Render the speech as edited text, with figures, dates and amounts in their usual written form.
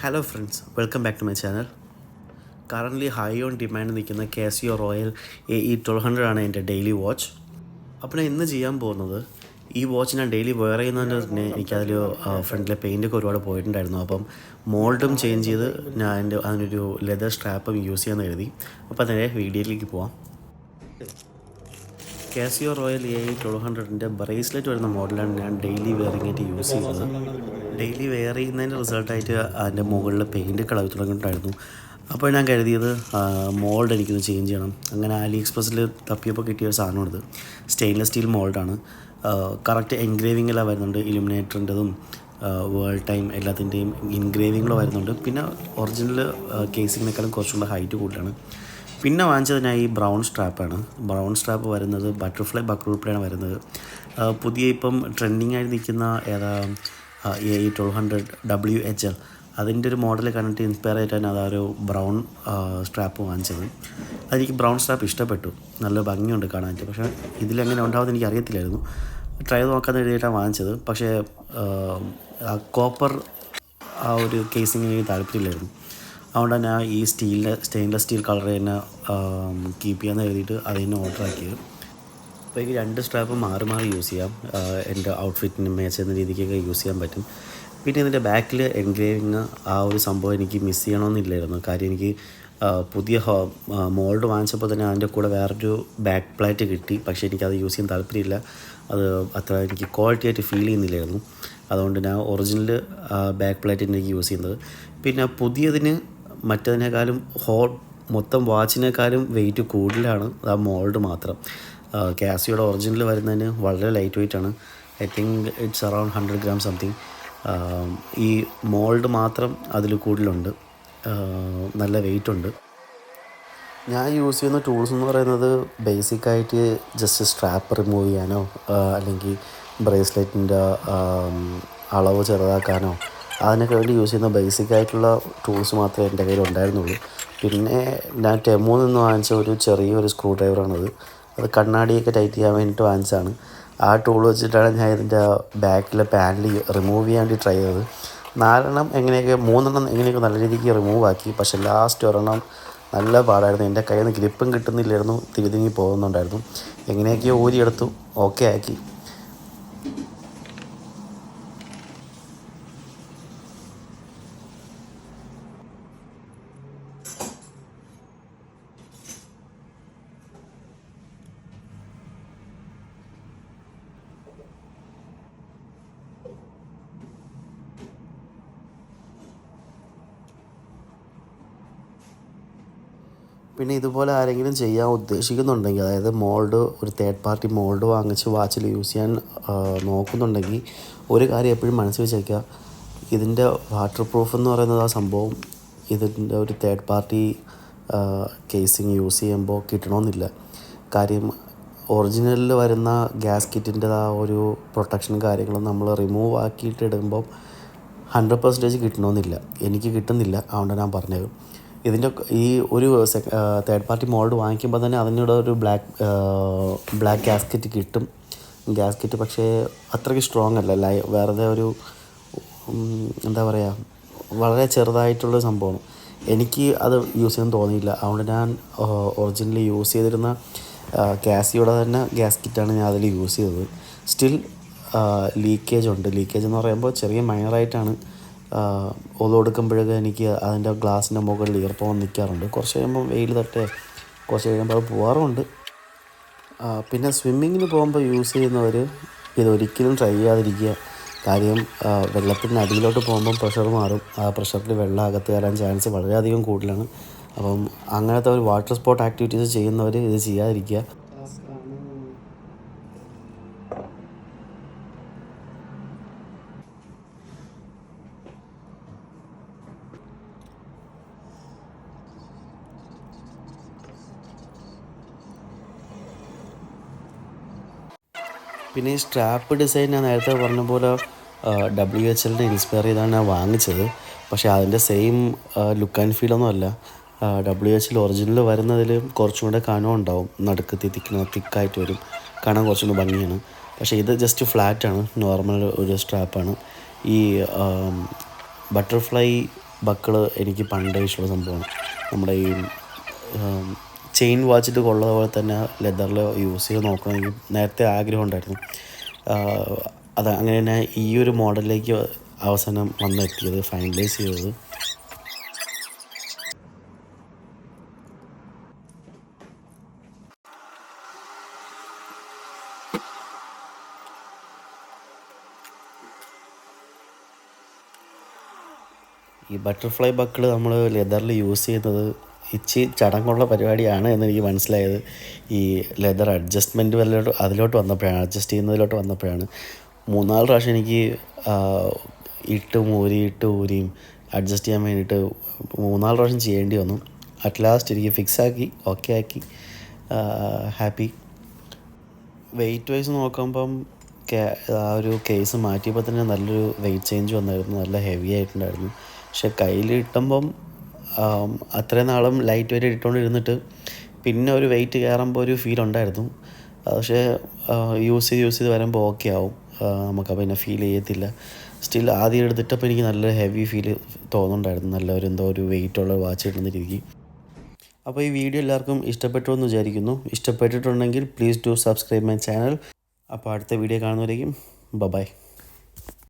Hello friends, welcome back to my channel. Currently high on demand നിൽക്കുന്ന Casio royal AE1200 ആണ് എൻ്റെ daily watch. അപ്പോൾ ഞാൻ ഇന്ന് ചെയ്യാൻ പോകുന്നത് ഈ വാച്ച് ഞാൻ ഡെയിലി വെയർ ചെയ്യുന്നതിന് തന്നെ എനിക്കതിൽ ഫ്രണ്ടിലെ പെയിൻറ്റൊക്കെ ഒരുപാട് പോയിട്ടുണ്ടായിരുന്നു. അപ്പം മോൾഡും ചേഞ്ച് ചെയ്ത് ഞാൻ അതിനൊരു ലെതർ സ്ട്രാപ്പും യൂസ് ചെയ്യാമെന്ന് കരുതി. അപ്പോൾ നേരെ വീഡിയോയിലേക്ക് പോവാം. കാസിയോ റോയൽ AE1200ൻ്റെ ബ്രേസ്ലെറ്റ് വരുന്ന മോഡലാണ് ഞാൻ ഡെയിലി വെയറിങ്ങായിട്ട് യൂസ് ചെയ്യുന്നത്. ഡെയിലി വെയർ ചെയ്യുന്നതിൻ്റെ റിസൾട്ടായിട്ട് അതിൻ്റെ മുകളിൽ പെയിൻറ്റ് കളവ് തുടങ്ങിയിട്ടുണ്ടായിരുന്നു. അപ്പോൾ ഞാൻ കരുതിയത് മോൾഡ് എനിക്കൊന്ന് ചേഞ്ച് ചെയ്യണം. അങ്ങനെ ആലി എക്സ്പ്രസ്സിൽ തപ്പിയപ്പോൾ കിട്ടിയ ഒരു സാധനമാണിത്. സ്റ്റെയിൻലെസ് സ്റ്റീൽ മോൾഡാണ്. കറക്റ്റ് എൻഗ്രേവിംഗെല്ലാം വരുന്നുണ്ട്. ഇലുമിനേറ്ററിൻ്റെതും വേൾഡ് ടൈം എല്ലാത്തിൻ്റെയും ഇൻഗ്രേവിങ്ങൾ വരുന്നുണ്ട്. പിന്നെ ഒറിജിനൽ കേസിങ്ങിനേക്കാളും കുറച്ചുകൂടെ ഹൈറ്റ് കൂടുതലാണ്. പിന്നെ വാങ്ങിച്ചത് ഞാൻ ഈ ബ്രൗൺ സ്ട്രാപ്പാണ്. ബ്രൗൺ സ്ട്രാപ്പ് വരുന്നത് ബട്ടർഫ്ലൈ ബക്രൂപ്പിലാണ് വരുന്നത്. പുതിയ ഇപ്പം ട്രെൻഡിങ് ആയി നിൽക്കുന്ന ഏതാ AE1200 WHL അതിൻ്റെ ഒരു മോഡൽ കണ്ടിട്ട് ഇൻസ്പയർ ആയിട്ടാണ് അതൊരു ബ്രൗൺ സ്ട്രാപ്പ് വാങ്ങിച്ചത്. അതെനിക്ക് ബ്രൗൺ സ്ട്രാപ്പ് ഇഷ്ടപ്പെട്ടു. നല്ല ഭംഗിയുണ്ട് കാണാനായിട്ട്. പക്ഷേ ഇതിലെങ്ങനെ ഉണ്ടാവുമെന്ന് എനിക്ക് അറിയത്തില്ലായിരുന്നു. ട്രൈ നോക്കാമെന്ന് എഴുതിയിട്ടാണ് വാങ്ങിച്ചത്. പക്ഷേ കോപ്പർ ആ ഒരു കേസിങ് എനിക്ക് താല്പര്യമില്ലായിരുന്നു. അതുകൊണ്ട് തന്നെ ഈ സ്റ്റെയിൻലെസ് സ്റ്റീൽ കളർ തന്നെ കീപ്പ് ചെയ്യാമെന്ന് എഴുതിയിട്ട് അത് തന്നെ ഓർഡർ ആക്കിയത്. അപ്പോൾ എനിക്ക് രണ്ട് സ്ട്രാപ്പ് മാറി മാറി യൂസ് ചെയ്യാം. എൻ്റെ ഔട്ട്ഫിറ്റിന് മാച്ച് ചെയ്യുന്ന രീതിക്കൊക്കെ യൂസ് ചെയ്യാൻ പറ്റും. പിന്നെ ഇതിൻ്റെ ബാക്കിൽ എൻഗ്രേവിങ് ആ ഒരു സംഭവം എനിക്ക് മിസ് ചെയ്യണമെന്നില്ലായിരുന്നു. കാര്യം എനിക്ക് പുതിയ മോൾഡ് വാങ്ങിച്ചപ്പോൾ തന്നെ അതിൻ്റെ കൂടെ വേറൊരു ബാക്ക് പ്ലേറ്റ് കിട്ടി. പക്ഷേ എനിക്കത് യൂസ് ചെയ്യാൻ താല്പര്യമില്ല. അത് അത്ര എനിക്ക് ക്വാളിറ്റി ആയിട്ട് ഫീൽ ചെയ്യുന്നില്ലായിരുന്നു. അതുകൊണ്ട് ഞാൻ ഒറിജിനൽ ബാക്ക് പ്ലേറ്റ് എനിക്ക് യൂസ് ചെയ്യുന്നത്. പിന്നെ പുതിയതിന് മറ്റതിനേക്കാളും മൊത്തം വാച്ചിനേക്കാളും വെയിറ്റ് കൂടുതലാണ് ആ മോൾഡ് മാത്രം. കാസിയോയുടെ ഒറിജിനൽ വരുന്നതിന് വളരെ ലൈറ്റ് വെയിറ്റ് ആണ്. I think it's around 100 gram something. ഈ മോൾഡ് മാത്രം അതിൽ കൂടുതലുണ്ട്. നല്ല വെയിറ്റ് ഉണ്ട്. ഞാൻ യൂസ് ചെയ്യുന്ന ടൂൾസ് എന്ന് പറയുന്നത് ബേസിക്കായിട്ട് ജസ്റ്റ് സ്ട്രാപ്പ് റിമൂവ് ചെയ്യാനോ അല്ലെങ്കിൽ ബ്രേസ്ലെറ്റിൻ്റെ അളവ് ചെറുതാക്കാനോ അതിനൊക്കെ വേണ്ടി യൂസ് ചെയ്യുന്ന ബേസിക്കായിട്ടുള്ള ടൂൾസ് മാത്രമേ എൻ്റെ കയ്യിൽ ഉണ്ടായിരുന്നുള്ളൂ. പിന്നെ ഞാൻ ടെമോയിൽ നിന്ന് വാങ്ങിച്ച ഒരു ചെറിയൊരു സ്ക്രൂ ഡ്രൈവറാണത്. അത് കണ്ണാടിയൊക്കെ ടൈറ്റ് ചെയ്യാൻ വേണ്ടിയിട്ട് വാങ്ങിച്ചതാണ്. ആ ടൂൾ വെച്ചിട്ടാണ് ഞാൻ ഇതിൻ്റെ ബാക്കിലെ പാനൽ റിമൂവ് ചെയ്യാൻ വേണ്ടി ട്രൈ ചെയ്തത്. 4 3 എങ്ങനെയൊക്കെ നല്ല രീതിക്ക് റിമൂവ് ആക്കി. പക്ഷേ ലാസ്റ്റ് ഒരെണ്ണം നല്ല പാടായിരുന്നു. എൻ്റെ കയ്യിൽ നിന്ന് ഗ്രിപ്പും കിട്ടുന്നില്ലായിരുന്നു. തിരിതിങ്ങി പോകുന്നുണ്ടായിരുന്നു. എങ്ങനെയൊക്കെയോ ഊരിയെടുത്തു, ഓക്കെ ആക്കി. പിന്നെ ഇതുപോലെ ആരെങ്കിലും ചെയ്യാൻ ഉദ്ദേശിക്കുന്നുണ്ടെങ്കിൽ, അതായത് മോൾഡ് ഒരു തേർഡ് പാർട്ടി മോൾഡ് വാങ്ങിച്ച് വാച്ചിൽ യൂസ് ചെയ്യാൻ നോക്കുന്നുണ്ടെങ്കിൽ ഒരു കാര്യം എപ്പോഴും മനസ്സിൽ വെച്ചേക്കുക. ഇതിൻ്റെ വാട്ടർ പ്രൂഫ് എന്ന് പറയുന്നത് ആ സംഭവം ഇതിൻ്റെ ഒരു തേർഡ് പാർട്ടി കേസിങ് യൂസ് ചെയ്യുമ്പോൾ കിട്ടണമെന്നില്ല. കാര്യം ഒറിജിനലിൽ വരുന്ന ഗ്യാസ്കിറ്റിൻ്റെ ആ ഒരു പ്രൊട്ടക്ഷനും കാര്യങ്ങളും നമ്മൾ റിമൂവ് ആക്കിയിട്ട് ഇടുമ്പോൾ 100% കിട്ടണമെന്നില്ല. എനിക്ക് കിട്ടുന്നില്ല. അതുകൊണ്ട് ഞാൻ പറഞ്ഞത് ഇതിൻ്റെ ഈ ഒരു തേർഡ് പാർട്ടി മോൾഡ് വാങ്ങിക്കുമ്പോൾ തന്നെ അതിനോട് ഒരു ബ്ലാക്ക് ഗ്യാസ്കറ്റ് കിട്ടും. ഗ്യാസ്കറ്റ് പക്ഷേ അത്രയ്ക്ക് സ്ട്രോങ് അല്ല. വെറുതെ ഒരു എന്താ പറയുക, വളരെ ചെറുതായിട്ടുള്ള സംഭവമാണ്. എനിക്ക് അത് യൂസ് ചെയ്യാൻ തോന്നിയില്ല. അതുകൊണ്ട് ഞാൻ ഒറിജിനലി യൂസ് ചെയ്തിരുന്ന കാസിയോടെ തന്നെ ഗ്യാസ്കറ്റാണ് ഞാൻ അതിൽ യൂസ് ചെയ്തത്. സ്റ്റിൽ ലീക്കേജ് ഉണ്ട്. ലീക്കേജ് എന്ന് പറയുമ്പോൾ ചെറിയ മൈനറായിട്ടാണ്. ഒതു കൊടുക്കുമ്പോഴൊക്കെ എനിക്ക് അതിൻ്റെ ഗ്ലാസിൻ്റെ മുകളിൽ ഈർപ്പം നിൽക്കാറുണ്ട്. കുറച്ച് കഴിയുമ്പോൾ വെയിൽ തട്ടേ കുറച്ച് കഴിയുമ്പോൾ അത് പോകാറുമുണ്ട്. പിന്നെ സ്വിമ്മിങ്ങിന് പോകുമ്പോൾ യൂസ് ചെയ്യുന്നവർ ഇതൊരിക്കലും ട്രൈ ചെയ്യാതിരിക്കുക. കാര്യം വെള്ളത്തിൻ്റെ അടിയിലോട്ട് പോകുമ്പം പ്രഷർ മാറും. ആ പ്രഷറിൽ വെള്ളം അകത്ത് കയറാൻ ചാൻസ് വളരെയധികം കൂടുതലാണ്. അപ്പം അങ്ങനത്തെ ഒരു വാട്ടർ സ്പോർട്ട് ആക്ടിവിറ്റീസ് ചെയ്യുന്നവർ ഇത് ചെയ്യാതിരിക്കുക. പിന്നെ ഈ സ്ട്രാപ്പ് ഡിസൈൻ ഞാൻ നേരത്തെ പറഞ്ഞ പോലെ WHLനെ ഇൻസ്പയർ ചെയ്താണ് ഞാൻ വാങ്ങിച്ചത്. പക്ഷേ അതിൻ്റെ സെയിം ലുക്ക് ആൻഡ് ഫീലൊന്നും അല്ല. WHL ഒറിജിനൽ വരുന്നതിൽ കുറച്ചും കൂടെ കനം ഉണ്ടാവും. നടുക്ക് തിക്കായിട്ട് വരും. കാണാൻ കുറച്ചും കൂടെ ഭംഗിയാണ്. പക്ഷേ ഇത് ജസ്റ്റ് ഫ്ലാറ്റാണ്. നോർമൽ ഒരു സ്ട്രാപ്പാണ്. ഈ ബട്ടർഫ്ലൈ ബക്കിള് എനിക്ക് പണ്ടേ ഇഷ്ടമുള്ള സംഭവമാണ്. നമ്മുടെ ഈ ചെയിൻ വാച്ചിട്ട് കൊള്ളത് പോലെ തന്നെ ലെതറിൽ യൂസ് ചെയ്ത് നോക്കണം എനിക്ക് നേരത്തെ ആഗ്രഹം ഉണ്ടായിരുന്നു. അത് അങ്ങനെ തന്നെ ഈ ഒരു മോഡലിലേക്ക് അവസാനം വന്നെത്തിയത്, ഫൈനലൈസ് ചെയ്തത്. ഈ ബട്ടർഫ്ലൈ ബക്കിൾ നമ്മൾ ലെതറിൽ യൂസ് ചെയ്യുന്നത് ഇച്ചി ചടങ്ങുള്ള പരിപാടിയാണ് എന്നെനിക്ക് മനസ്സിലായത് ഈ ലെതർ അഡ്ജസ്റ്റ്മെൻറ്റ് അതിലോട്ട് വന്നപ്പോഴാണ്, അഡ്ജസ്റ്റ് ചെയ്യുന്നതിലോട്ട് വന്നപ്പോഴാണ്. 3-4 പ്രാവശ്യം എനിക്ക് ഇട്ട് ഊരിയും അഡ്ജസ്റ്റ് ചെയ്യാൻ വേണ്ടിയിട്ട് 3-4 പ്രാവശ്യം ചെയ്യേണ്ടി വന്നു. അറ്റ് ലാസ്റ്റ് എനിക്ക് ഫിക്സാക്കി, ഓക്കെ ആക്കി, ഹാപ്പി. വെയിറ്റ് വൈസ് നോക്കുമ്പം ആ ഒരു കേസ് മാറ്റിയപ്പോൾ തന്നെ നല്ലൊരു വെയിറ്റ് ചേഞ്ച് വന്നായിരുന്നു, നല്ല ഹെവി ആയിട്ടുണ്ടായിരുന്നു. പക്ഷെ കയ്യിൽ ഇട്ടുമ്പം അത്രയും നാളും ലൈറ്റ് വെയിറ്റ് ഇട്ടുകൊണ്ടിരുന്നിട്ട് പിന്നെ ഒരു വെയിറ്റ് കയറുമ്പോൾ ഒരു ഫീൽ ഉണ്ടായിരുന്നു. പക്ഷേ യൂസ് ചെയ്ത് വരുമ്പോൾ ഓക്കെ ആവും, നമുക്കപ്പോൾ പിന്നെ ഫീൽ ചെയ്യത്തില്ല. സ്റ്റിൽ ആദ്യം എടുത്തിട്ടപ്പോൾ എനിക്ക് നല്ല ഹെവി ഫീൽ തോന്നുന്നുണ്ടായിരുന്നു, നല്ല ഒരു എന്തോ ഒരു വെയിറ്റുള്ള വാച്ച് ഇടുന്ന രീതിക്ക്. അപ്പോൾ ഈ വീഡിയോ എല്ലാവർക്കും ഇഷ്ടപ്പെട്ടു എന്ന് വിചാരിക്കുന്നു. ഇഷ്ടപ്പെട്ടിട്ടുണ്ടെങ്കിൽ please do subscribe my channel. അപ്പോൾ അടുത്ത വീഡിയോ കാണുന്നവരേക്കും ബൈ.